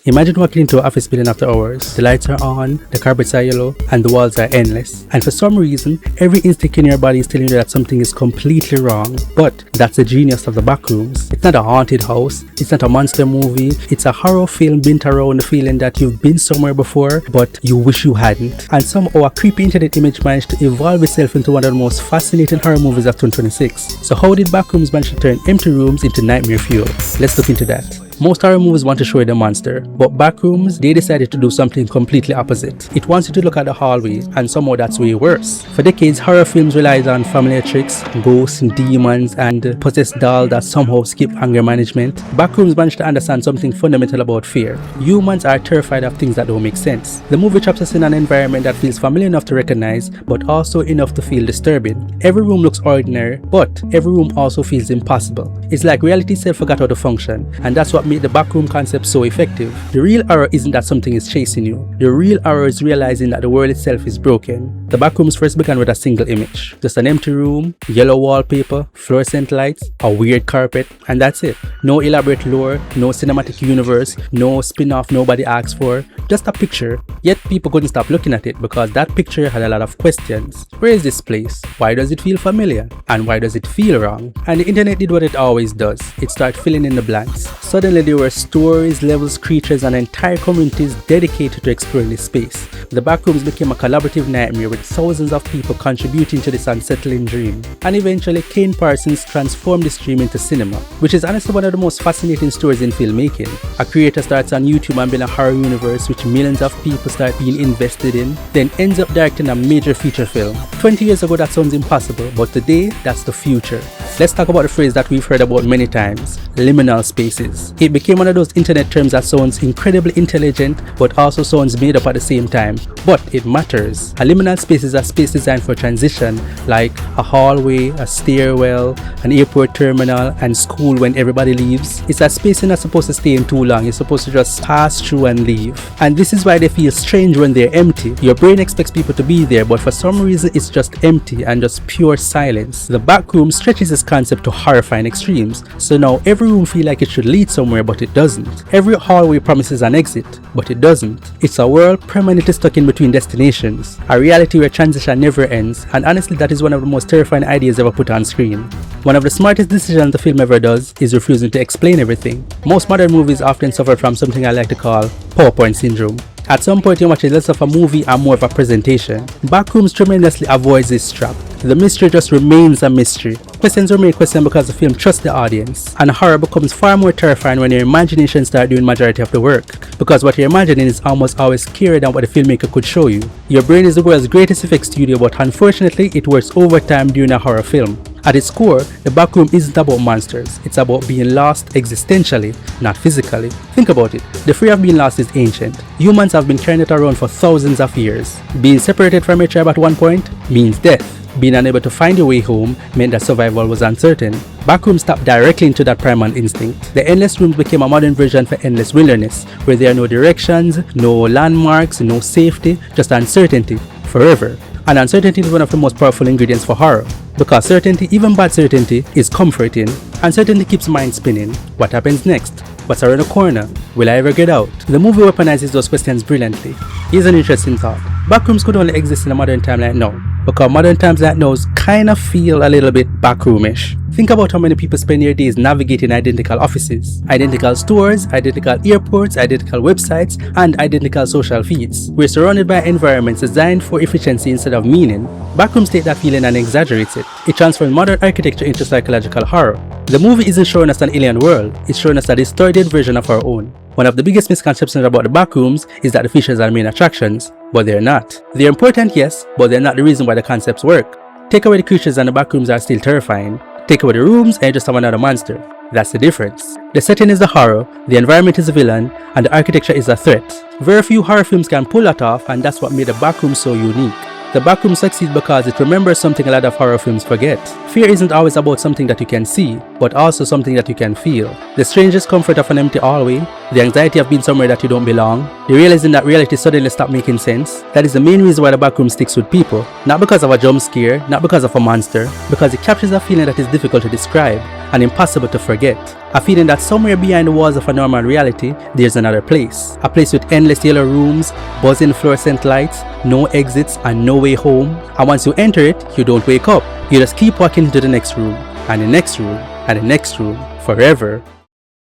Imagine walking into an office building after hours. The lights are on, the carpets are yellow, and the walls are endless. And for some reason, every instinct in your body is telling you that something is completely wrong. But that's the genius of the Backrooms. It's not a haunted house, it's not a monster movie, it's a horror film built around the feeling that you've been somewhere before, but you wish you hadn't. And somehow a creepy internet image managed to evolve itself into one of the most fascinating horror movies of 2026. So how did Backrooms manage to turn empty rooms into nightmare fuel? Let's look into that. Most horror movies want to show you the monster, but Backrooms, they decided to do something completely opposite. It wants you to look at the hallway, and somehow that's way worse. For decades, horror films relied on familiar tricks, ghosts, demons, and possessed dolls that somehow skip anger management. Backrooms managed to understand something fundamental about fear. Humans are terrified of things that don't make sense. The movie traps us in an environment that feels familiar enough to recognize, but also enough to feel disturbing. Every room looks ordinary, but every room also feels impossible. It's like reality itself forgot how to function, and that's what made the backroom concept so effective. The real horror isn't that something is chasing you. The real horror is realizing that the world itself is broken. The Backrooms first began with a single image. Just an empty room, yellow wallpaper, fluorescent lights, a weird carpet, and that's it. No elaborate lore, no cinematic universe, no spin-off nobody asked for, just a picture. Yet people couldn't stop looking at it because that picture had a lot of questions. Where is this place? Why does it feel familiar? And why does it feel wrong? And the internet did what it always does. It started filling in the blanks. Suddenly there were stories, levels, creatures, and entire communities dedicated to exploring this space. The Backrooms became a collaborative nightmare with thousands of people contributing to this unsettling dream. And eventually Kane Parsons transformed this dream into cinema, which is honestly one of the most fascinating stories in filmmaking. A creator starts on YouTube and builds a horror universe which millions of people start being invested in, then ends up directing a major feature film. 20 years ago that sounds impossible, but today that's the future. Let's talk about the phrase that we've heard about many times, liminal spaces. It became one of those internet terms that sounds incredibly intelligent but also sounds made up at the same time. But it matters. A liminal space is a space designed for transition, like a hallway, a stairwell, an airport terminal, and school when everybody leaves. It's a space you're not supposed to stay in too long. You're supposed to just pass through and leave. And this is why they feel strange when they're empty. Your brain expects people to be there, but for some reason it's just empty and just pure silence. The Backroom stretches this concept to horrifying extremes. So now every room feels like it should lead somewhere, but it doesn't. Every hallway promises an exit, but it doesn't. It's a world permanently stuck in between destinations, a reality where transition never ends, and honestly that is one of the most terrifying ideas ever put on screen. One of the smartest decisions the film ever does is refusing to explain everything. Most modern movies often suffer from something I like to call PowerPoint syndrome. At some point you watch less of a movie and more of a presentation. Backrooms tremendously avoids this trap. The mystery just remains a mystery. Questions remain questions because the film trusts the audience. And horror becomes far more terrifying when your imagination starts doing majority of the work. Because what you're imagining is almost always scarier than what the filmmaker could show you. Your brain is the world's greatest effects studio, but unfortunately it works overtime during a horror film. At its core, the Backroom isn't about monsters, it's about being lost existentially, not physically. Think about it, the fear of being lost is ancient. Humans have been carrying it around for thousands of years. Being separated from your tribe at one point means death. Being unable to find your way home meant that survival was uncertain. Backrooms tapped directly into that primal instinct. The endless rooms became a modern version for endless wilderness, where there are no directions, no landmarks, no safety, just uncertainty, forever. And uncertainty is one of the most powerful ingredients for horror. Because certainty, even bad certainty, is comforting. Uncertainty keeps mind spinning. What happens next? What's around the corner? Will I ever get out? The movie weaponizes those questions brilliantly. Here's an interesting thought. Backrooms could only exist in a modern time like now, because modern times like now kind of feel a little bit backroomish. Think about how many people spend their days navigating identical offices, identical stores, identical airports, identical websites, and identical social feeds. We're surrounded by environments designed for efficiency instead of meaning. Backrooms take that feeling and exaggerates it. It transforms modern architecture into psychological horror. The movie isn't showing us an alien world, it's showing us a distorted version of our own. One of the biggest misconceptions about the Backrooms is that the features are main attractions, but they're not. They're important, yes, but they're not the reason why the concepts work. Take away the creatures and the Backrooms are still terrifying. Take away the rooms and you just have another monster. That's the difference. The setting is the horror, the environment is the villain, and the architecture is a threat. Very few horror films can pull that off, and that's what made the Backrooms so unique. The Backroom succeeds because it remembers something a lot of horror films forget. Fear isn't always about something that you can see. but also something that you can feel. The strangest comfort of an empty hallway, the anxiety of being somewhere that you don't belong, the realizing that reality suddenly stopped making sense. That is the main reason why the backroom sticks with people. Not because of a jump scare, not because of a monster, because it captures a feeling that is difficult to describe and impossible to forget. A feeling that somewhere behind the walls of a normal reality, there's another place. A place with endless yellow rooms, buzzing fluorescent lights, no exits and no way home. And once you enter it, you don't wake up. You just keep walking into the next room, and the next room, and the next room, forever